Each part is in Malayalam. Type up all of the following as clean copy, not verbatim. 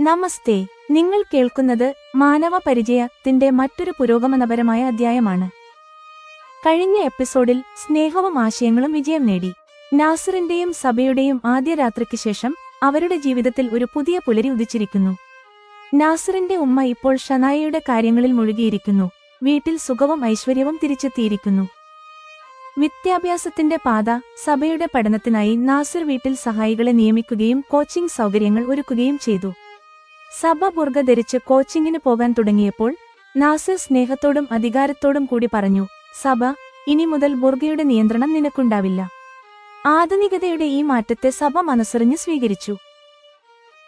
നമസ്തേ. നിങ്ങൾ കേൾക്കുന്നത് മാനവ പരിചയത്തിന്റെ മറ്റൊരു പുരോഗമനപരമായ അധ്യായമാണ്. കഴിഞ്ഞ എപ്പിസോഡിൽ സ്നേഹവും ആശയങ്ങളും വിജയം നേടി. നാസിറിന്റെയും സബയുടെയും ആദ്യ രാത്രിക്ക് ശേഷം അവരുടെ ജീവിതത്തിൽ ഒരു പുതിയ പുലരി ഉദിച്ചിരിക്കുന്നു. നാസിറിന്റെ ഉമ്മ ഇപ്പോൾ ഷനായയുടെ കാര്യങ്ങളിൽ മുഴുകിയിരിക്കുന്നു. വീട്ടിൽ സുഖവും ഐശ്വര്യവും തിരിച്ചെത്തിയിരിക്കുന്നു. വിദ്യാഭ്യാസത്തിന്റെ പാത സബയുടെ പഠനത്തിനായി നാസിർ വീട്ടിൽ സഹായികളെ നിയമിക്കുകയും കോച്ചിംഗ് സൗകര്യങ്ങൾ ഒരുക്കുകയും ചെയ്തു. സബ ബുർഗ ധരിച്ച് കോച്ചിങ്ങിന് പോകാൻ തുടങ്ങിയപ്പോൾ നാസിർ സ്നേഹത്തോടും അധികാരത്തോടും കൂടി പറഞ്ഞു, സബ, ഇനി മുതൽ ബുർഗയുടെ നിയന്ത്രണം നിനക്കുണ്ടാവില്ല. ആധുനികതയുടെ ഈ മാറ്റത്തെ സബ മനസ്സറിഞ്ഞ് സ്വീകരിച്ചു.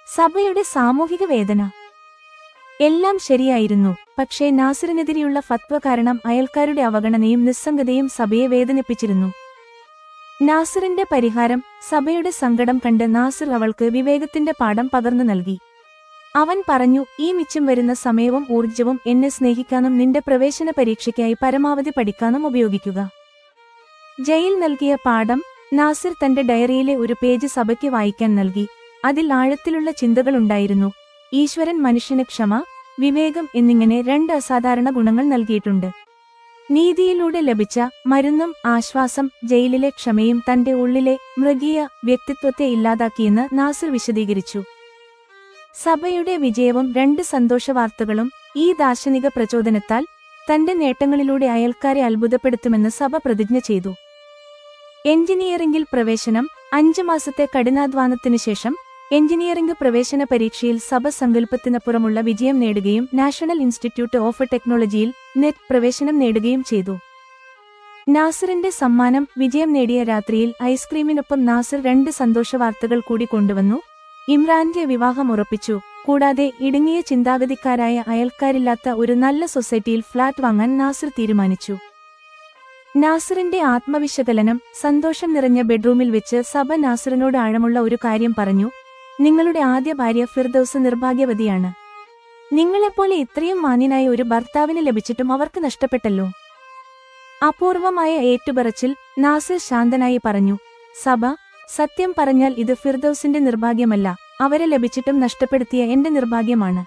സബയുടെ സാമൂഹിക വേദന. എല്ലാം ശരിയായിരുന്നു, പക്ഷേ നാസിറിനെതിരെയുള്ള ഫത്വ കാരണം അയൽക്കാരുടെ അവഗണനയും നിസ്സംഗതയും സബയെ വേദനിപ്പിച്ചിരുന്നു. നാസിറിന്റെ പരിഹാരം. സബയുടെ സങ്കടം കണ്ട് നാസിർ അവൾക്ക് വിവേകത്തിന്റെ പാഠം പകർന്നു നൽകി. അവൻ പറഞ്ഞു, ഈ മിച്ചം വരുന്ന സമയവും ഊർജ്ജവും എന്നെ സ്നേഹിക്കാനും നിന്റെ പ്രവേശന പരീക്ഷയ്ക്കായി പരമാവധി പഠിക്കാനും ഉപയോഗിക്കുക. ജയിൽ നൽകിയ പാഠം. നാസിർ തന്റെ ഡയറിയിലെ ഒരു പേജ് സബയ്ക്ക് വായിക്കാൻ നൽകി. അതിൽ ആഴത്തിലുള്ള ചിന്തകളുണ്ടായിരുന്നു. ഈശ്വരൻ മനുഷ്യന് ക്ഷമ, വിവേകം എന്നിങ്ങനെ 2 അസാധാരണ ഗുണങ്ങൾ നൽകിയിട്ടുണ്ട്. നീതിയിലൂടെ ലഭിച്ച മരുന്നും ആശ്വാസം ജയിലിലെ ക്ഷമയും തന്റെ ഉള്ളിലെ മൃഗീയ വ്യക്തിത്വത്തെ ഇല്ലാതാക്കിയെന്ന് നാസിർ വിശദീകരിച്ചു. സബയുടെ വിജയവും 2 സന്തോഷവാർത്തകളും. ഈ ദാർശനിക പ്രചോദനത്താൽ തന്റെ നേട്ടങ്ങളിലൂടെ അയൽക്കാരെ അത്ഭുതപ്പെടുത്തുമെന്ന് സബ പ്രതിജ്ഞ ചെയ്തു. എഞ്ചിനീയറിംഗിൽ പ്രവേശനം. 5 മാസത്തെ കഠിനാധ്വാനത്തിനു ശേഷം എഞ്ചിനീയറിംഗ് പ്രവേശന പരീക്ഷയിൽ സബ സങ്കല്പത്തിനപ്പുറമുള്ള വിജയം നേടുകയും നാഷണൽ ഇൻസ്റ്റിറ്റ്യൂട്ട് ഓഫ് ടെക്നോളജിയിൽ നെറ്റ് പ്രവേശനം നേടുകയും ചെയ്തു. നാസിറിന്റെ സമ്മാനം. വിജയം നേടിയ രാത്രിയിൽ ഐസ്ക്രീമിനൊപ്പം നാസിർ 2 സന്തോഷവാർത്തകൾ കൂടി കൊണ്ടുവന്നു. ഇമ്രാന്റെ വിവാഹം ഉറപ്പിച്ചു. കൂടാതെ ഇടുങ്ങിയ ചിന്താഗതിക്കാരായ അയൽക്കാരില്ലാത്ത ഒരു നല്ല സൊസൈറ്റിയിൽ ഫ്ളാറ്റ് വാങ്ങാൻ നാസിർ തീരുമാനിച്ചു. നാസിറിന്റെ ആത്മവിശകലനം. സന്തോഷം നിറഞ്ഞ ബെഡ്റൂമിൽ വെച്ച് സബ നാസിറിനോട് ആഴമുള്ള ഒരു കാര്യം പറഞ്ഞു. നിങ്ങളുടെ ആദ്യ ഭാര്യ ഫിർദൌസ് നിർഭാഗ്യവതിയാണ്. നിങ്ങളെപ്പോലെ ഇത്രയും മാന്യനായ ഒരു ഭർത്താവിന് ലഭിച്ചിട്ടും അവർക്ക് നഷ്ടപ്പെട്ടല്ലോ. അപൂർവമായ ഏറ്റുപറച്ചിൽ. നാസിർ ശാന്തനായി പറഞ്ഞു, സബ, സത്യം പറഞ്ഞാൽ ഇത് ഫിർദൌസിന്റെ നിർഭാഗ്യമല്ല, അവരെ ലഭിച്ചിട്ടും നഷ്ടപ്പെടുത്തിയ എന്റെ നിർഭാഗ്യമാണ്.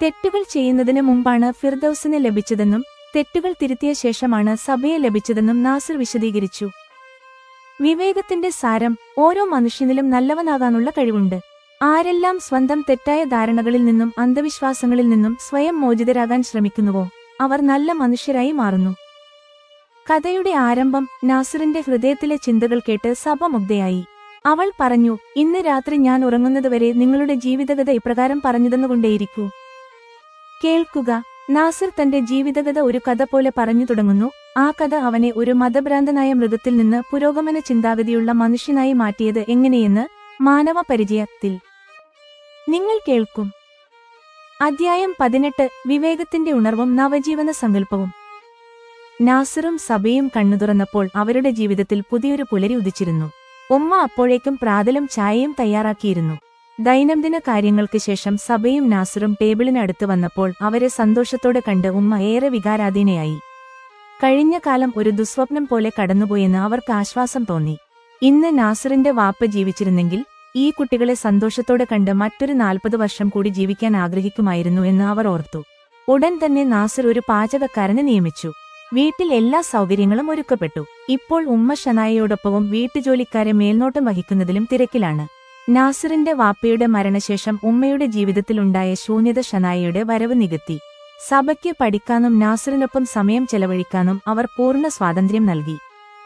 തെറ്റുകൾ ചെയ്യുന്നതിന് മുമ്പാണ് ഫിർദൌസിനെ ലഭിച്ചതെന്നും തെറ്റുകൾ തിരുത്തിയ ശേഷമാണ് സബയെ ലഭിച്ചതെന്നും നാസിർ വിശദീകരിച്ചു. വിവേകത്തിന്റെ സാരം. ഓരോ മനുഷ്യനിലും നല്ലവനാകാനുള്ള കഴിവുണ്ട്. ആരെല്ലാം സ്വന്തം തെറ്റായ ധാരണകളിൽ നിന്നും അന്ധവിശ്വാസങ്ങളിൽ നിന്നും സ്വയം മോചിതരാകാൻ ശ്രമിക്കുന്നുവോ അവർ നല്ല മനുഷ്യരായി മാറുന്നു. കഥയുടെ ആരംഭം. നാസിറിന്റെ ഹൃദയത്തിലെ ചിന്തകൾ കേട്ട് സബ മുഗ്ധയായി. അവൾ പറഞ്ഞു, ഇന്ന് രാത്രി ഞാൻ ഉറങ്ങുന്നതുവരെ നിങ്ങളുടെ ജീവിതകഥ ഇപ്രകാരം പറഞ്ഞുതന്നുകൊണ്ടേയിരിക്കൂ. കേൾക്കുക. നാസിർ തന്റെ ജീവിതകഥ ഒരു കഥ പോലെ പറഞ്ഞു തുടങ്ങുന്നു. ആ കഥ അവനെ ഒരു മതഭ്രാന്തനായ മൃഗത്തിൽ നിന്ന് പുരോഗമന ചിന്താഗതിയുള്ള മനുഷ്യനായി മാറ്റിയത് എങ്ങനെയെന്ന് മാനവ പരിചയത്തിൽ നിങ്ങൾ കേൾക്കും. അധ്യായം 18. വിവേകത്തിന്റെ ഉണർവും നവജീവന സങ്കല്പവും. നാസിറും സബയും കണ്ണുതുറന്നപ്പോൾ അവരുടെ ജീവിതത്തിൽ പുതിയൊരു പുലരി ഉദിച്ചിരുന്നു. ഉമ്മ അപ്പോഴേക്കും പ്രാതലും ചായയും തയ്യാറാക്കിയിരുന്നു. ദൈനംദിന കാര്യങ്ങൾക്ക് ശേഷം സബയും നാസിറും ടേബിളിനടുത്ത് വന്നപ്പോൾ അവരെ സന്തോഷത്തോടെ കണ്ട് ഉമ്മ ഏറെ വികാരാധീനയായി. കഴിഞ്ഞ കാലം ഒരു ദുസ്വപ്നം പോലെ കടന്നുപോയെന്ന് അവർക്ക് ആശ്വാസം തോന്നി. ഇന്ന് നാസിറിന്റെ വാപ്പ ജീവിച്ചിരുന്നെങ്കിൽ ഈ കുട്ടികളെ സന്തോഷത്തോടെ കണ്ട് മറ്റൊരു 40 വർഷം കൂടി ജീവിക്കാൻ ആഗ്രഹിക്കുമായിരുന്നു എന്ന് അവർ ഓർത്തു. ഉടൻ തന്നെ നാസിർ ഒരു പാചകക്കാരനെ നിയമിച്ചു. വീട്ടിൽ എല്ലാ സൗകര്യങ്ങളും ഒരുക്കപ്പെട്ടു. ഇപ്പോൾ ഉമ്മ ഷനായയോടൊപ്പവും വീട്ടുജോലിക്കാരെ മേൽനോട്ടം വഹിക്കുന്നതിലും തിരക്കിലാണ്. നാസിറിന്റെ വാപ്പയുടെ മരണശേഷം ഉമ്മയുടെ ജീവിതത്തിലുണ്ടായ ശൂന്യത ഷനായയുടെ വരവ് നികത്തി. സബയ്ക്ക് പഠിക്കാനും നാസിറിനൊപ്പം സമയം ചെലവഴിക്കാനും അവർ പൂർണ്ണ സ്വാതന്ത്ര്യം നൽകി.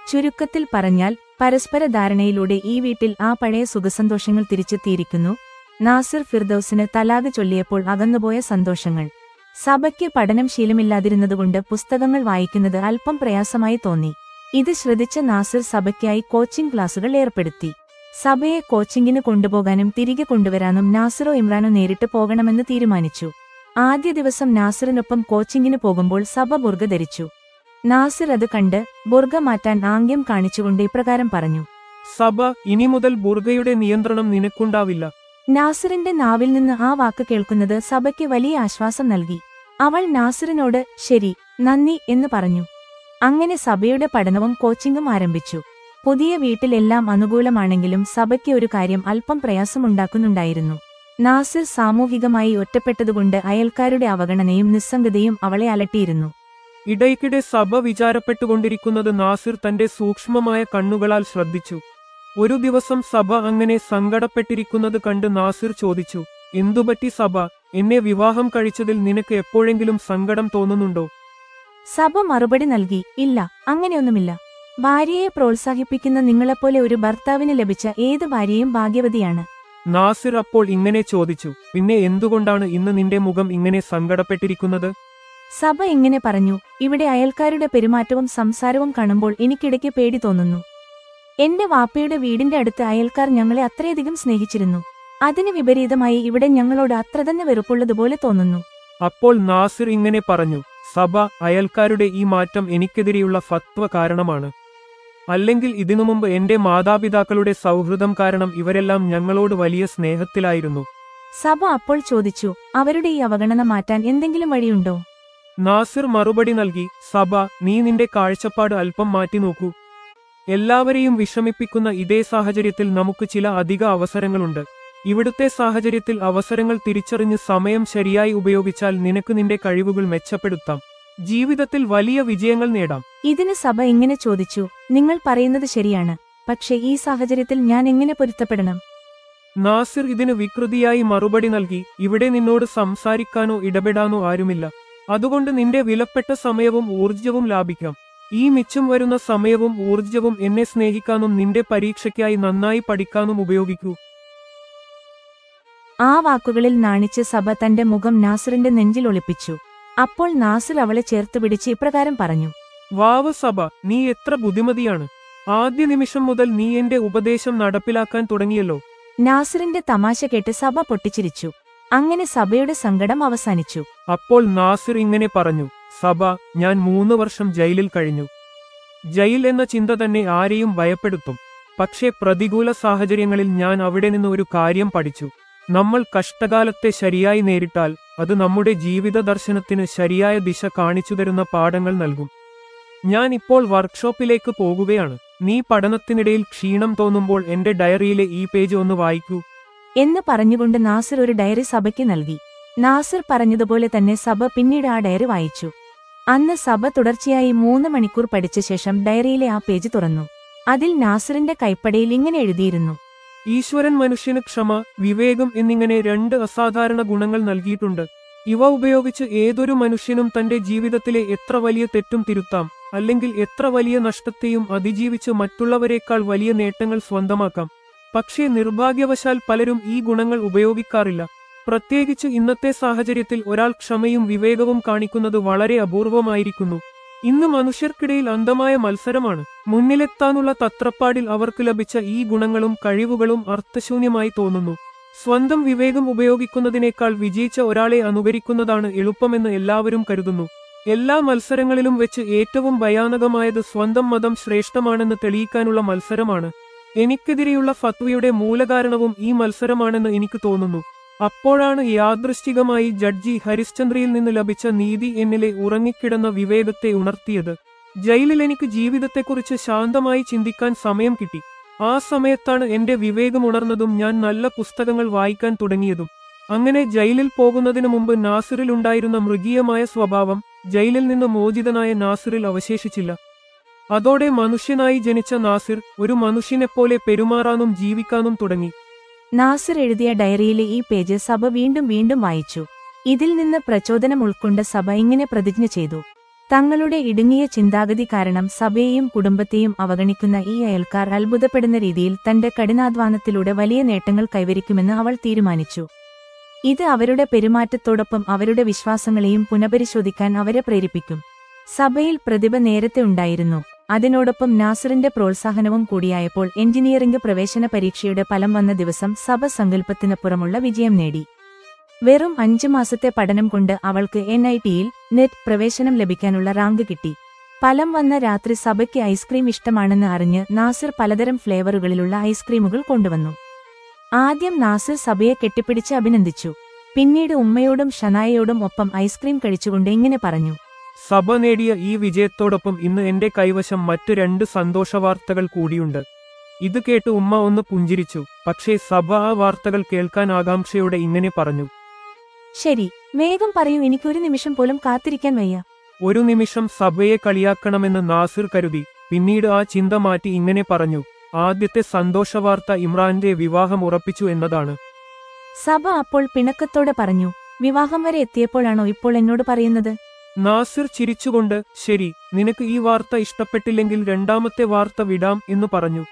ചുരുക്കത്തിൽ പറഞ്ഞാൽ പരസ്പര ധാരണയിലൂടെ ഈ വീട്ടിൽ ആ പഴയ സുഖസന്തോഷങ്ങൾ തിരിച്ചെത്തിയിരിക്കുന്നു. നാസിർ ഫിർദൌസിന് തലാഖ് ചൊല്ലിയപ്പോൾ അകന്നുപോയ സന്തോഷങ്ങൾ. സബയ്ക്ക് പഠനം ശീലമില്ലാതിരുന്നതുകൊണ്ട് പുസ്തകങ്ങൾ വായിക്കുന്നത് അല്പം പ്രയാസമായി തോന്നി. ഇത് ശ്രദ്ധിച്ച നാസിർ സബയ്ക്കായി കോച്ചിംഗ് ക്ലാസുകൾ ഏർപ്പെടുത്തി. സബയെ കോച്ചിങ്ങിന് കൊണ്ടുപോകാനും തിരികെ കൊണ്ടുവരാനും നാസിറോ ഇമ്രാനോ നേരിട്ട് പോകണമെന്ന് തീരുമാനിച്ചു. ആദ്യ ദിവസം നാസിറിനൊപ്പം കോച്ചിങ്ങിന് പോകുമ്പോൾ സബ ബുർഗ ധരിച്ചു. നാസിർ അത് കണ്ട് ബുർഗ മാറ്റാൻ ആംഗ്യം കാണിച്ചുകൊണ്ട് ഇപ്രകാരം പറഞ്ഞു, സബ, ഇനി മുതൽ ബുർഗയുടെ നിയന്ത്രണം നിനക്കുണ്ടാവില്ല. നാസിറിന്റെ നാവിൽ നിന്ന് ആ വാക്ക് കേൾക്കുന്നത് സബയ്ക്ക് വലിയ ആശ്വാസം നൽകി. അവൾ നാസിറിനോട് ശരി, നന്ദി എന്ന് പറഞ്ഞു. അങ്ങനെ സബയുടെ പഠനവും കോച്ചിങ്ങും ആരംഭിച്ചു. പുതിയ വീട്ടിലെല്ലാം അനുകൂലമാണെങ്കിലും സബയ്ക്ക് ഒരു കാര്യം അല്പം പ്രയാസമുണ്ടാക്കുന്നുണ്ടായിരുന്നു. നാസിർ സാമൂഹികമായി ഒറ്റപ്പെട്ടതുകൊണ്ട് അയൽക്കാരുടെ അവഗണനയും നിസ്സംഗതയും അവളെ അലട്ടിയിരുന്നു. ഇടയ്ക്കിടെ സഭ വിചാരപ്പെട്ടുകൊണ്ടിരിക്കുന്നത് നാസിർ തന്റെ സൂക്ഷ്മമായ കണ്ണുകളാൽ ശ്രദ്ധിച്ചു. ഒരു ദിവസം സഭ അങ്ങനെ സങ്കടപ്പെട്ടിരിക്കുന്നത് കണ്ട് നാസിർ ചോദിച്ചു, എന്തുപറ്റി സഭ? എന്നെ വിവാഹം കഴിച്ചതിൽ നിനക്ക് എപ്പോഴെങ്കിലും സങ്കടം തോന്നുന്നുണ്ടോ? സഭ മറുപടി നൽകി, ഇല്ല, അങ്ങനെയൊന്നുമില്ല. ഭാര്യയെ പ്രോത്സാഹിപ്പിക്കുന്ന നിങ്ങളെപ്പോലെ ഒരു ഭർത്താവിന് ലഭിച്ച ഏത് ഭാര്യയും ഭാഗ്യവതിയാണ്. നാസിർ അപ്പോൾ ഇങ്ങനെ ചോദിച്ചു, പിന്നെ എന്തുകൊണ്ടാണ് ഇന്ന് നിന്റെ മുഖം ഇങ്ങനെ സങ്കടപ്പെട്ടിരിക്കുന്നത്? സഭ ഇങ്ങനെ പറഞ്ഞു, ഇവിടെ അയൽക്കാരുടെ പെരുമാറ്റവും സംസാരവും കാണുമ്പോൾ എനിക്കിടയ്ക്ക് പേടി തോന്നുന്നു. എന്റെ വാപ്പയുടെ വീടിന്റെ അടുത്ത് അയൽക്കാർ ഞങ്ങളെ അത്രയധികം സ്നേഹിച്ചിരുന്നു. അതിന് വിപരീതമായി ഇവിടെ ഞങ്ങളോട് അത്ര തന്നെ വെറുപ്പുള്ളതുപോലെ തോന്നുന്നു. അപ്പോൾ നാസിർ ഇങ്ങനെ പറഞ്ഞു, സഭ, അയൽക്കാരുടെ ഈ മാറ്റം എനിക്കെതിരെയുള്ള ഫത്വ കാരണമാണ്. അല്ലെങ്കിൽ ഇതിനു മുമ്പ് എന്റെ മാതാപിതാക്കളുടെ സൗഹൃദം കാരണം ഇവരെല്ലാം ഞങ്ങളോട് വലിയ സ്നേഹത്തിലായിരുന്നു. സഭ അപ്പോൾ ചോദിച്ചു, അവരുടെ ഈ അവഗണന മാറ്റാൻ എന്തെങ്കിലും വഴിയുണ്ടോ? നാസിർ മറുപടി നൽകി, സഭ, നീ നിന്റെ കാഴ്ചപ്പാട് അല്പം മാറ്റി നോക്കൂ. എല്ലാവരെയും വിഷമിപ്പിക്കുന്ന ഇതേ സാഹചര്യത്തിൽ നമുക്ക് ചില അധിക അവസരങ്ങളുണ്ട്. ഇവിടുത്തെ സാഹചര്യത്തിൽ അവസരങ്ങൾ തിരിച്ചറിഞ്ഞ് സമയം ശരിയായി ഉപയോഗിച്ചാൽ നിനക്ക് നിന്റെ കഴിവുകൾ മെച്ചപ്പെടുത്താം. ജീവിതത്തിൽ വലിയ വിജയങ്ങൾ നേടാം. ഇതിന് സഭ ഇങ്ങനെ ചോദിച്ചു, നിങ്ങൾ പറയുന്നത് ശരിയാണ്, പക്ഷേ ഈ സാഹചര്യത്തിൽ ഞാൻ എങ്ങനെ പൊരുത്തപ്പെടണം? നാസിർ ഇതിന് വികൃതിയായി മറുപടി നൽകി, ഇവിടെ നിന്നോട് സംസാരിക്കാനോ ഇടപെടാനോ ആരുമില്ല. അതുകൊണ്ട് നിന്റെ വിലപ്പെട്ട സമയവും ഊർജ്ജവും ലാഭിക്കാം. ഈ മിച്ചം വരുന്ന സമയവും ഊർജ്ജവും എന്നെ സ്നേഹിക്കാനും നിന്റെ പരീക്ഷയ്ക്കായി നന്നായി പഠിക്കാനും ഉപയോഗിക്കൂ. ആ വാക്കുകളിൽ നാണിച്ച് സഭ തന്റെ മുഖം നാസിറിന്റെ നെഞ്ചിൽ ഒളിപ്പിച്ചു. അപ്പോൾ നാസിർ അവളെ ചേർത്തുപിടിച്ച് ഇപ്രകാരം പറഞ്ഞു, വാവ് സഭ, നീ എത്ര ബുദ്ധിമതിയാണ്. ആദ്യ നിമിഷം മുതൽ നീ എന്റെ ഉപദേശം നടപ്പിലാക്കാൻ തുടങ്ങിയല്ലോ. നാസിറിന്റെ തമാശ കേട്ട് സഭ പൊട്ടിച്ചിരിച്ചു. അങ്ങനെ സഭയുടെ സങ്കടം അവസാനിച്ചു. അപ്പോൾ നാസിർ ഇങ്ങനെ പറഞ്ഞു, സഭ, ഞാൻ 3 വർഷം ജയിലിൽ കഴിഞ്ഞു. ജയിൽ എന്ന ചിന്ത തന്നെ ആരെയും ഭയപ്പെടുത്തും. പക്ഷേ പ്രതികൂല സാഹചര്യങ്ങളിൽ ഞാൻ അവിടെ നിന്ന് ഒരു കാര്യം പഠിച്ചു. നമ്മൾ കഷ്ടകാലത്തെ ശരിയായി നേരിട്ടാൽ അത് നമ്മുടെ ജീവിത ദർശനത്തിന് ശരിയായ ദിശ കാണിച്ചുതരുന്ന പാഠങ്ങൾ നൽകും. ഞാൻ ഇപ്പോൾ വർക്ക്ഷോപ്പിലേക്ക് പോകുകയാണ്. നീ പഠനത്തിനിടയിൽ ക്ഷീണം തോന്നുമ്പോൾ എന്റെ ഡയറിയിലെ ഈ പേജ് ഒന്ന് വായിക്കൂ എന്ന് പറഞ്ഞുകൊണ്ട് നാസിർ ഒരു ഡയറി സഭയ്ക്ക് നൽകി. നാസിർ പറഞ്ഞതുപോലെ തന്നെ സഭ പിന്നീട് ആ ഡയറി വായിച്ചു. അന്ന് സഭ തുടർച്ചയായി 3 മണിക്കൂർ പഠിച്ച ശേഷം ഡയറിയിലെ ആ പേജ് തുറന്നു. അതിൽ നാസിറിന്റെ കൈപ്പടയിൽ ഇങ്ങനെ എഴുതിയിരുന്നു, ഈശ്വരൻ മനുഷ്യന് ക്ഷമ, വിവേകം എന്നിങ്ങനെ 2 അസാധാരണ ഗുണങ്ങൾ നൽകിയിട്ടുണ്ട്. ഇവ ഉപയോഗിച്ച് ഏതൊരു മനുഷ്യനും തന്റെ ജീവിതത്തിലെ എത്ര വലിയ തെറ്റും തിരുത്താം, അല്ലെങ്കിൽ എത്ര വലിയ നഷ്ടത്തെയും അതിജീവിച്ച് മറ്റുള്ളവരെക്കാൾ വലിയ നേട്ടങ്ങൾ സ്വന്തമാക്കാം. പക്ഷേ നിർഭാഗ്യവശാൽ പലരും ഈ ഗുണങ്ങൾ ഉപയോഗിക്കാറില്ല. പ്രത്യേകിച്ച് ഇന്നത്തെ സാഹചര്യത്തിൽ ഒരാൾ ക്ഷമയും വിവേകവും കാണിക്കുന്നത് വളരെ അപൂർവമായിരിക്കുന്നു. ഇന്ന് മനുഷ്യർക്കിടയിൽ അന്ധമായ മത്സരമാണ്. മുന്നിലെത്താനുള്ള തത്രപ്പാടിൽ അവർക്ക് ലഭിച്ച ഈ ഗുണങ്ങളും കഴിവുകളും അർത്ഥശൂന്യമായി തോന്നുന്നു. സ്വന്തം വിവേകം ഉപയോഗിക്കുന്നതിനേക്കാൾ വിജയിച്ച ഒരാളെ അനുകരിക്കുന്നതാണ് എളുപ്പമെന്ന് എല്ലാവരും കരുതുന്നു. എല്ലാ മത്സരങ്ങളിലും വെച്ച് ഏറ്റവും ഭയാനകമായത് സ്വന്തം മതം ശ്രേഷ്ഠമാണെന്ന് തെളിയിക്കാനുള്ള മത്സരമാണ്. എനിക്കെതിരെയുള്ള ഫത്വയുടെ മൂലകാരണവും ഈ മത്സരമാണെന്ന് എനിക്ക് തോന്നുന്നു. അപ്പോഴാണ് യാദൃശ്ചികമായി ജഡ്ജി ഹരിശ്ചന്ദ്രയിൽ നിന്ന് ലഭിച്ച നീതി എന്നിലെ ഉറങ്ങിക്കിടന്ന വിവേകത്തെ ഉണർത്തിയത്. ജയിലിൽ എനിക്ക് ജീവിതത്തെക്കുറിച്ച് ശാന്തമായി ചിന്തിക്കാൻ സമയം കിട്ടി. ആ സമയത്താണ് എന്റെ വിവേകം ഉണർന്നതും ഞാൻ നല്ല പുസ്തകങ്ങൾ വായിക്കാൻ തുടങ്ങിയതും. അങ്ങനെ ജയിലിൽ പോകുന്നതിനു മുമ്പ് നാസിറിലുണ്ടായിരുന്ന മൃഗീയമായ സ്വഭാവം ജയിലിൽ നിന്ന് മോചിതനായ നാസിറിൽ അവശേഷിച്ചില്ല. അതോടെ മനുഷ്യനായി ജനിച്ച നാസിർ ഒരു മനുഷ്യനെപ്പോലെ പെരുമാറാനും ജീവിക്കാനും തുടങ്ങി. നാസിർ എഴുതിയ ഡയറിയിലെ ഈ പേജ് സഭ വീണ്ടും വീണ്ടും വായിച്ചു. ഇതിൽ നിന്ന് പ്രചോദനം ഉൾക്കൊണ്ട സഭ ഇങ്ങനെ പ്രതിജ്ഞ ചെയ്തു, തങ്ങളുടെ ഇടുങ്ങിയ ചിന്താഗതി കാരണം സഭയെയും കുടുംബത്തെയും അവഗണിക്കുന്ന ഈ അയൽക്കാർ അത്ഭുതപ്പെടുന്ന രീതിയിൽ തന്റെ കഠിനാധ്വാനത്തിലൂടെ വലിയ നേട്ടങ്ങൾ കൈവരിക്കുമെന്ന് അവൾ തീരുമാനിച്ചു. ഇത് അവരുടെ പെരുമാറ്റത്തോടൊപ്പം അവരുടെ വിശ്വാസങ്ങളെയും പുനഃപരിശോധിക്കാൻ അവരെ പ്രേരിപ്പിക്കും. സഭയിൽ പ്രതിഭ നേരത്തെ ഉണ്ടായിരുന്നു. അതിനോടൊപ്പം നാസിറിന്റെ പ്രോത്സാഹനവും കൂടിയായപ്പോൾ എഞ്ചിനീയറിംഗ് പ്രവേശന പരീക്ഷയുടെ ഫലം വന്ന ദിവസം സഭ സങ്കല്പത്തിനപ്പുറമുള്ള വിജയം നേടി. വെറും 5 മാസത്തെ പഠനം കൊണ്ട് അവൾക്ക് NITയിൽ നെറ്റ് പ്രവേശനം ലഭിക്കാനുള്ള റാങ്ക് കിട്ടി. ഫലം വന്ന രാത്രി സഭയ്ക്ക് ഐസ്ക്രീം ഇഷ്ടമാണെന്ന് അറിഞ്ഞ് നാസിർ പലതരം ഫ്ലേവറുകളിലുള്ള ഐസ്ക്രീമുകൾ കൊണ്ടുവന്നു. ആദ്യം നാസിർ സഭയെ കെട്ടിപ്പിടിച്ച് അഭിനന്ദിച്ചു. പിന്നീട് ഉമ്മയോടും ഷനായയോടും ഒപ്പം ഐസ്ക്രീം കഴിച്ചുകൊണ്ട് ഇങ്ങനെ പറഞ്ഞു, സഭ നേടിയ ഈ വിജയത്തോടൊപ്പം ഇന്ന് എന്റെ കൈവശം മറ്റ് 2 സന്തോഷവാർത്തകൾ കൂടിയുണ്ട്. ഇത് കേട്ട് ഉമ്മ ഒന്ന് പുഞ്ചിരിച്ചു. പക്ഷേ സബ ആ വാർത്തകൾ കേൾക്കാൻ ആകാംക്ഷയോടെ ഇങ്ങനെ പറഞ്ഞു. ശരി, വേഗം പറയൂ, എനിക്കൊരു നിമിഷം പോലും കാത്തിരിക്കാൻ വയ്യ. ഒരു നിമിഷം സബയെ കളിയാക്കണമെന്ന് നാസിർ കരുതി. പിന്നീട് ആ ചിന്ത മാറ്റി ഇങ്ങനെ പറഞ്ഞു. ആദ്യത്തെ സന്തോഷവാർത്ത ഇമ്രാന്റെ വിവാഹം ഉറപ്പിച്ചു എന്നതാണ്. സബ അപ്പോൾ പിണക്കത്തോടെ പറഞ്ഞു. വിവാഹം വരെ എത്തിയപ്പോഴാണോ ഇപ്പോൾ എന്നോട് പറയുന്നത്? നാസിർ ചിരിച്ചുകൊണ്ട്, ശരി, നിനക്ക് ഈ വാർത്ത ഇഷ്ടപ്പെട്ടില്ലെങ്കിൽ രണ്ടാമത്തെ വാർത്ത വിടാം എന്നു പറഞ്ഞു.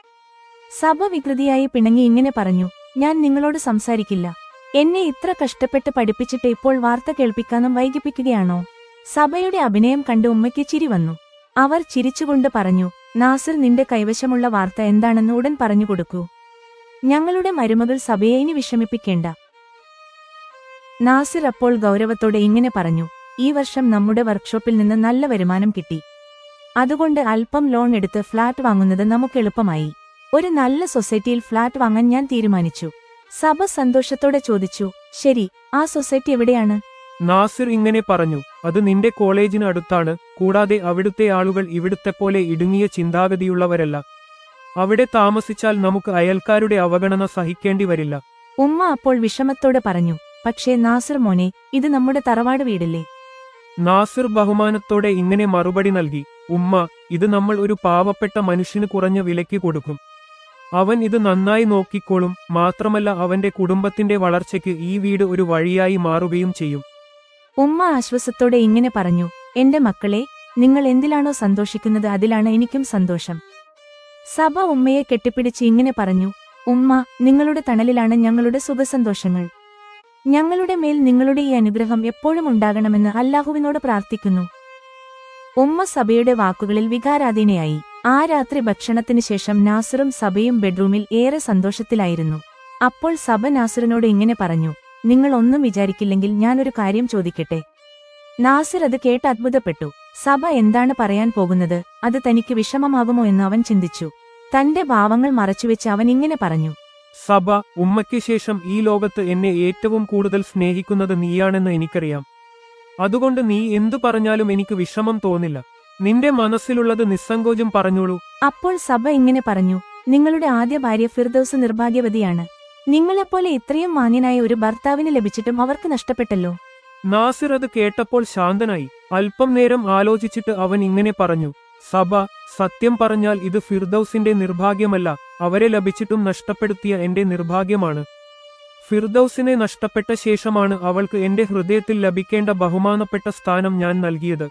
സബ വികൃതിയായി പിണങ്ങി ഇങ്ങനെ പറഞ്ഞു. ഞാൻ നിങ്ങളോട് സംസാരിക്കില്ല. എന്നെ ഇത്ര കഷ്ടപ്പെട്ട് പഠിപ്പിച്ചിട്ട് ഇപ്പോൾ വാർത്ത കേൾപ്പിക്കാനും വൈകിപ്പിക്കുകയാണോ? സബയുടെ അഭിനയം കണ്ട് ഉമ്മയ്ക്ക് ചിരി വന്നു. അവർ ചിരിച്ചുകൊണ്ട് പറഞ്ഞു. നാസിർ, നിന്റെ കൈവശമുള്ള വാർത്ത എന്താണെന്ന് ഉടൻ പറഞ്ഞുകൊടുക്കൂ. ഞങ്ങളുടെ മരുമകൾ സബയെ ഇനി വിഷമിപ്പിക്കേണ്ട. നാസിർ അപ്പോൾ ഗൗരവത്തോടെ ഇങ്ങനെ പറഞ്ഞു. ഈ വർഷം നമ്മുടെ വർക്ക്ഷോപ്പിൽ നിന്ന് നല്ല വരുമാനം കിട്ടി. അതുകൊണ്ട് അല്പം ലോൺ എടുത്ത് ഫ്ളാറ്റ് വാങ്ങുന്നത് നമുക്ക് എളുപ്പമായി. ഒരു നല്ല സൊസൈറ്റിയിൽ ഫ്ളാറ്റ് വാങ്ങാൻ ഞാൻ തീരുമാനിച്ചു. സബ സന്തോഷത്തോടെ ചോദിച്ചു. ശരി, ആ സൊസൈറ്റി എവിടെയാണ്? നാസിർ ഇങ്ങനെ പറഞ്ഞു. അത് നിന്റെ കോളേജിന് അടുത്താണ്. കൂടാതെ അവിടുത്തെ ആളുകൾ ഇവിടുത്തെപ്പോലെ ഇടുങ്ങിയ ചിന്താഗതിയുള്ളവരല്ല. അവിടെ താമസിച്ചാൽ നമുക്ക് അയൽക്കാരുടെ അവഗണന സഹിക്കേണ്ടി വരില്ല. ഉമ്മ അപ്പോൾ വിഷമത്തോടെ പറഞ്ഞു. പക്ഷേ നാസിർ മോനെ, ഇത് നമ്മുടെ തറവാട് വീടല്ലേ? നാസിർ ബഹുമാനത്തോടെ ഇങ്ങനെ മറുപടി നൽകി. ഉമ്മ, ഇത് നമ്മൾ ഒരു പാവപ്പെട്ട മനുഷ്യന് കുറഞ്ഞ വിലയ്ക്ക് കൊടുക്കും. അവൻ ഇത് നന്നായി നോക്കിക്കോളും. മാത്രമല്ല അവന്റെ കുടുംബത്തിന്റെ വളർച്ചയ്ക്ക് ഈ വീട് ഒരു വഴിയായി മാറുകയും ചെയ്യും. ഉമ്മ ആശ്വാസത്തോടെ ഇങ്ങനെ പറഞ്ഞു. എന്റെ മക്കളെ, നിങ്ങൾ എന്തിലാണോ സന്തോഷിക്കുന്നത് അതിലാണ് എനിക്കും സന്തോഷം. സബ ഉമ്മയെ കെട്ടിപ്പിടിച്ച് ഇങ്ങനെ പറഞ്ഞു. ഉമ്മ, നിങ്ങളുടെ തണലിലാണ് ഞങ്ങളുടെ സുഖസന്തോഷങ്ങൾ. ഞങ്ങളുടെ മേൽ നിങ്ങളുടെ ഈ അനുഗ്രഹം എപ്പോഴും ഉണ്ടാകണമെന്ന് അല്ലാഹുവിനോട് പ്രാർത്ഥിക്കുന്നു. ഉമ്മ സബയുടെ വാക്കുകളിൽ വികാരാധീനയായി. ആ രാത്രി ഭക്ഷണത്തിന് ശേഷം നാസിറും സബയും ബെഡ്റൂമിൽ ഏറെ സന്തോഷത്തിലായിരുന്നു. അപ്പോൾ സബ നാസിറിനോട് ഇങ്ങനെ പറഞ്ഞു. നിങ്ങൾ ഒന്നും വിചാരിക്കില്ലെങ്കിൽ ഞാനൊരു കാര്യം ചോദിക്കട്ടെ? നാസിർ അത് കേട്ട് അത്ഭുതപ്പെട്ടു. സബ എന്താണ് പറയാൻ പോകുന്നത്? അത് തനിക്ക് വിഷമമാകുമോ എന്ന് അവൻ ചിന്തിച്ചു. തന്റെ ഭാവങ്ങൾ മറച്ചുവെച്ച് അവൻ ഇങ്ങനെ പറഞ്ഞു. സബ, ഉമ്മയ്ക്ക് ശേഷം ഈ ലോകത്ത് എന്നെ ഏറ്റവും കൂടുതൽ സ്നേഹിക്കുന്നത് നീയാണെന്ന് എനിക്കറിയാം. അതുകൊണ്ട് നീ എന്തു പറഞ്ഞാലും എനിക്ക് വിഷമം തോന്നില്ല. നിന്റെ മനസ്സിലുള്ളത് നിസ്സങ്കോചം പറഞ്ഞോളൂ. അപ്പോൾ സബ ഇങ്ങനെ പറഞ്ഞു. നിങ്ങളുടെ ആദ്യ ഭാര്യ ഫിർദൌസ് നിർഭാഗ്യവതിയാണ്. നിങ്ങളെപ്പോലെ ഇത്രയും മാന്യനായ ഒരു ഭർത്താവിന് ലഭിച്ചിട്ടും അവർക്ക് നഷ്ടപ്പെട്ടല്ലോ. നാസിർ അത് കേട്ടപ്പോൾ ശാന്തനായി. അല്പം നേരം ആലോചിച്ചിട്ട് അവൻ ഇങ്ങനെ പറഞ്ഞു. സബ, സത്യം പറഞ്ഞാൽ ഇത് ഫിർദൌസിന്റെ നിർഭാഗ്യമല്ല, അവരെ ലഭിച്ചിട്ടും നഷ്ടപ്പെടുത്തിയ എന്റെ നിർഭാഗ്യമാണ്. ഫിർദൌസിനെ നഷ്ടപ്പെട്ട ശേഷമാണ് അവൾക്ക് എന്റെ ഹൃദയത്തിൽ ലഭിക്കേണ്ട ബഹുമാനപ്പെട്ട സ്ഥാനം ഞാൻ നൽകിയത്.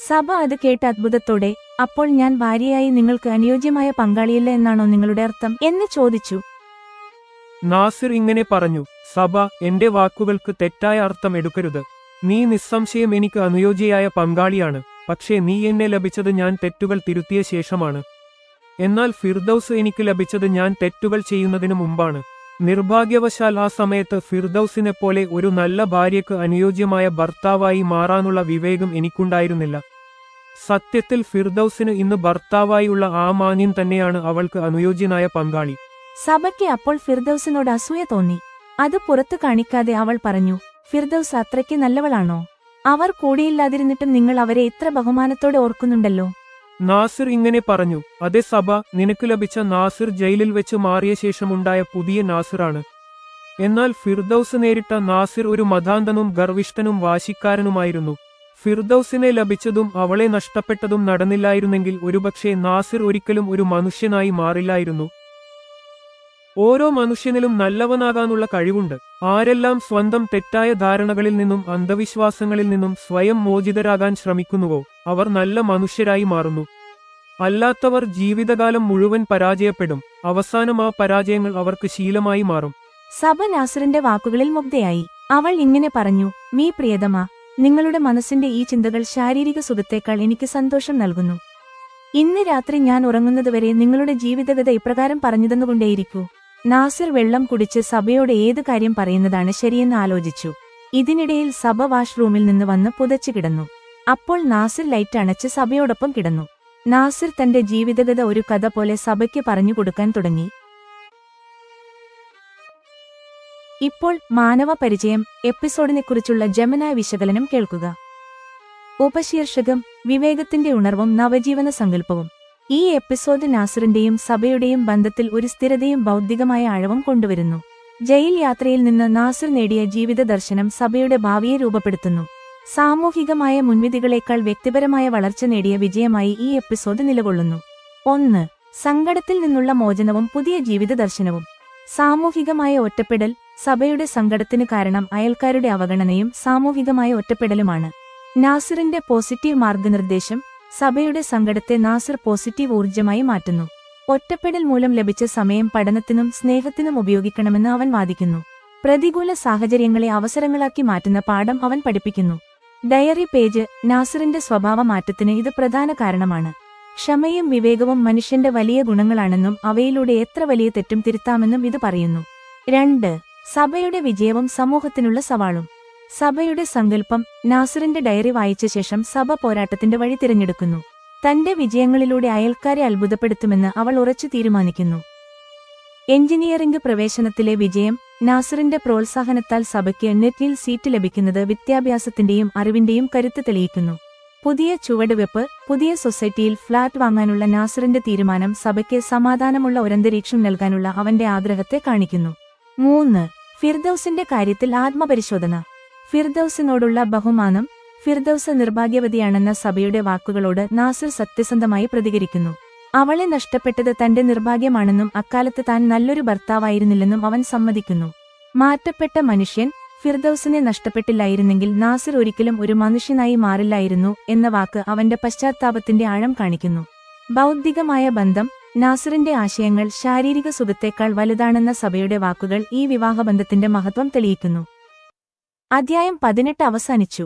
സബ അത് കേട്ട അത്ഭുതത്തോടെ, അപ്പോൾ ഞാൻ ഭാര്യയായി നിങ്ങൾക്ക് അനുയോജ്യമായ പങ്കാളിയല്ല എന്നാണോ നിങ്ങളുടെ അർത്ഥം എന്ന് ചോദിച്ചു. നാസിർ ഇങ്ങനെ പറഞ്ഞു. സബ, എന്റെ വാക്കുകൾക്ക് തെറ്റായ അർത്ഥം എടുക്കരുത്. നീ നിസ്സംശയം എനിക്ക് അനുയോജ്യയായ പങ്കാളിയാണ്. പക്ഷേ നീ എന്നെ ലഭിച്ചത് ഞാൻ തെറ്റുകൾ തിരുത്തിയ ശേഷമാണ്. എന്നാൽ ഫിർദൌസ് എനിക്ക് ലഭിച്ചത് ഞാൻ തെറ്റുകൾ ചെയ്യുന്നതിനു മുമ്പാണ്. നിർഭാഗ്യവശാൽ ആ സമയത്ത് ഫിർദൌസിനെപ്പോലെ ഒരു നല്ല ഭാര്യയ്ക്ക് അനുയോജ്യമായ ഭർത്താവായി മാറാനുള്ള വിവേകം എനിക്കുണ്ടായിരുന്നില്ല. സത്യത്തിൽ ഫിർദൌസിന് ഇന്ന് ഭർത്താവായുള്ള ആ മാന്യൻ തന്നെയാണ് അവൾക്ക് അനുയോജ്യനായ പങ്കാളി. സബയ്ക്ക് അപ്പോൾ ഫിർദൌസിനോട് അസൂയ തോന്നി. അത് പുറത്തു കാണിക്കാതെ അവൾ പറഞ്ഞു. ഫിർദൌസ് അത്രയ്ക്ക് നല്ലവളാണോ? അവർ കൂടിയില്ലാതിരുന്നിട്ടും നിങ്ങൾ അവരെ ഇത്ര ബഹുമാനത്തോടെ ഓർക്കുന്നുണ്ടല്ലോ. നാസിർ ഇങ്ങനെ പറഞ്ഞു. അതെ സബ, നിനക്ക് ലഭിച്ച നാസിർ ജയിലിൽ വെച്ച് മാറിയ ശേഷമുണ്ടായ പുതിയ നാസിറാണ്. എന്നാൽ ഫിർദൌസ് നേരിട്ട നാസിർ ഒരു മതാന്തനും ഗർവിഷ്ഠനും വാശിക്കാരനുമായിരുന്നു. ഫിർദൌസിനെ ലഭിച്ചതും അവളെ നഷ്ടപ്പെട്ടതും നടന്നില്ലായിരുന്നെങ്കിൽ ഒരുപക്ഷെ നാസിർ ഒരിക്കലും ഒരു മനുഷ്യനായി മാറില്ലായിരുന്നു. ഓരോ മനുഷ്യനിലും നല്ലവനാകാനുള്ള കഴിവുണ്ട്. ആരെല്ലാം സ്വന്തം തെറ്റായ ധാരണകളിൽ നിന്നും അന്ധവിശ്വാസങ്ങളിൽ നിന്നും സ്വയം മോചിതരാകാൻ ശ്രമിക്കുന്നുവോ അവർ നല്ല മനുഷ്യരായി മാറുന്നു. അല്ലാത്തവർ ജീവിതകാലം മുഴുവൻ പരാജയപ്പെടും. അവസാനം ആ പരാജയങ്ങൾ അവർക്ക് ശീലമായി മാറും. സബ നാസിറിന്റെ വാക്കുകളിൽ മുഗ്ധയായി. അവൾ ഇങ്ങനെ പറഞ്ഞു. മീ പ്രിയതമാ, നിങ്ങളുടെ മനസ്സിന്റെ ഈ ചിന്തകൾ ശാരീരിക സുഖത്തേക്കാൾ എനിക്ക് സന്തോഷം നൽകുന്നു. ഇന്ന് രാത്രി ഞാൻ ഉറങ്ങുന്നതുവരെ നിങ്ങളുടെ ജീവിതകഥ ഇപ്രകാരം പറഞ്ഞുതന്നുകൊണ്ടേയിരിക്കൂ. നാസിർ വെള്ളം കുടിച്ച് സബയോട് ഏത് കാര്യം പറയുന്നതാണ് ശരിയെന്ന് ആലോചിച്ചു. ഇതിനിടയിൽ സബ വാഷ്റൂമിൽ നിന്ന് വന്ന് പുതച്ചു കിടന്നു. അപ്പോൾ നാസിർ ലൈറ്റ് അണച്ച് സബയോടൊപ്പം കിടന്നു. നാസിർ തന്റെ ജീവിതകഥ ഒരു കഥ പോലെ സബയ്ക്ക് പറഞ്ഞുകൊടുക്കാൻ തുടങ്ങി. ഇപ്പോൾ മാനവ പരിചയം എപ്പിസോഡിനെക്കുറിച്ചുള്ള ജമനായ വിശകലനം കേൾക്കുക. ഉപശീർഷകം വിവേകത്തിന്റെ ഉണർവും നവജീവന സങ്കല്പവും. ഈ എപ്പിസോഡ് നാസിറിന്റെയും സബയുടെയും ബന്ധത്തിൽ ഒരു സ്ഥിരതയും ബൗദ്ധികമായ ആഴവും കൊണ്ടുവരുന്നു. ജയിൽ യാത്രയിൽ നിന്ന് നാസിർ നേടിയ ജീവിത ദർശനം സബയുടെ ഭാവിയെ രൂപപ്പെടുത്തുന്നു. സാമൂഹികമായ മുൻവിധികളേക്കാൾ വ്യക്തിപരമായ വളർച്ച നേടിയ വിജയമായി ഈ എപ്പിസോഡ് നിലകൊള്ളുന്നു. 1. സങ്കടത്തിൽ നിന്നുള്ള മോചനവും പുതിയ ജീവിത ദർശനവും. സാമൂഹികമായ ഒറ്റപ്പെടൽ. സബയുടെ സങ്കടത്തിന് കാരണം അയൽക്കാരുടെ അവഗണനയും സാമൂഹികമായ ഒറ്റപ്പെടലുമാണ്. നാസിറിന്റെ പോസിറ്റീവ് മാർഗനിർദ്ദേശം. സബയുടെ സങ്കടത്തെ നാസിർ പോസിറ്റീവ് ഊർജ്ജമായി മാറ്റുന്നു. ഒറ്റപ്പെടൽ മൂലം ലഭിച്ച സമയം പഠനത്തിനും സ്നേഹത്തിനും ഉപയോഗിക്കണമെന്ന് അവൻ വാദിക്കുന്നു. പ്രതികൂല സാഹചര്യങ്ങളെ അവസരങ്ങളാക്കി മാറ്റുന്ന പാഠം അവൻ പഠിപ്പിക്കുന്നു. Diary page. നാസിറിന്റെ സ്വഭാവ മാറ്റത്തിന് ഇത് പ്രധാന കാരണമാണ്. ക്ഷമയും വിവേകവും മനുഷ്യന്റെ വലിയ ഗുണങ്ങളാണെന്നും അവയിലൂടെ എത്ര വലിയ തെറ്റും തിരുത്താമെന്നും ഇത് പറയുന്നു. 2. സബയുടെ വിജയവും സമൂഹത്തിനുള്ള സവാളും. സബയുടെ സങ്കല്പം. നാസിറിന്റെ ഡയറി വായിച്ച ശേഷം സബ പോരാട്ടത്തിന്റെ വഴി തിരഞ്ഞെടുക്കുന്നു. തന്റെ വിജയങ്ങളിലൂടെ അയൽക്കാരെ അത്ഭുതപ്പെടുത്തുമെന്ന് അവൾ ഉറച്ചു തീരുമാനിക്കുന്നു. എഞ്ചിനീയറിംഗ് പ്രവേശനത്തിലെ വിജയം. നാസിറിന്റെ പ്രോത്സാഹനത്താൽ സബയ്ക്ക് നെറ്റിൽ സീറ്റ് ലഭിക്കുന്നത് വിദ്യാഭ്യാസത്തിന്റെയും അറിവിന്റെയും കരുത്ത് തെളിയിക്കുന്നു. പുതിയ ചുവടുവെപ്പ്. പുതിയ സൊസൈറ്റിയിൽ ഫ്ളാറ്റ് വാങ്ങാനുള്ള നാസിറിന്റെ തീരുമാനം സബയ്ക്ക് സമാധാനമുള്ള ഒരന്തരീക്ഷം നൽകാനുള്ള അവന്റെ ആഗ്രഹത്തെ കാണിക്കുന്നു. 3. ഫിർദൌസിന്റെ കാര്യത്തിൽ ആത്മപരിശോധന. ഫിർദൌസിനോടുള്ള ബഹുമാനം. ഫിർദൌസ് നിർഭാഗ്യവതിയാണെന്ന സബയുടെ വാക്കുകളോട് നാസിർ സത്യസന്ധമായി പ്രതികരിക്കുന്നു. അവളെ നഷ്ടപ്പെട്ടത് തന്റെ നിർഭാഗ്യമാണെന്നും അക്കാലത്ത് താൻ നല്ലൊരു ഭർത്താവായിരുന്നില്ലെന്നും അവൻ സമ്മതിക്കുന്നു. മാറ്റപ്പെട്ട മനുഷ്യൻ. ഫിർദൌസിനെ നഷ്ടപ്പെട്ടില്ലായിരുന്നെങ്കിൽ നാസിർ ഒരിക്കലും ഒരു മനുഷ്യനായി മാറില്ലായിരുന്നു എന്ന വാക്ക് അവന്റെ പശ്ചാത്താപത്തിന്റെ ആഴം കാണിക്കുന്നു. ബൗദ്ധികമായ ബന്ധം. നാസിറിന്റെ ആശയങ്ങൾ ശാരീരിക സുഖത്തേക്കാൾ വലുതാണെന്ന സബയുടെ വാക്കുകൾ ഈ വിവാഹബന്ധത്തിന്റെ മഹത്വം തെളിയിക്കുന്നു. അധ്യായം 18 അവസാനിച്ചു.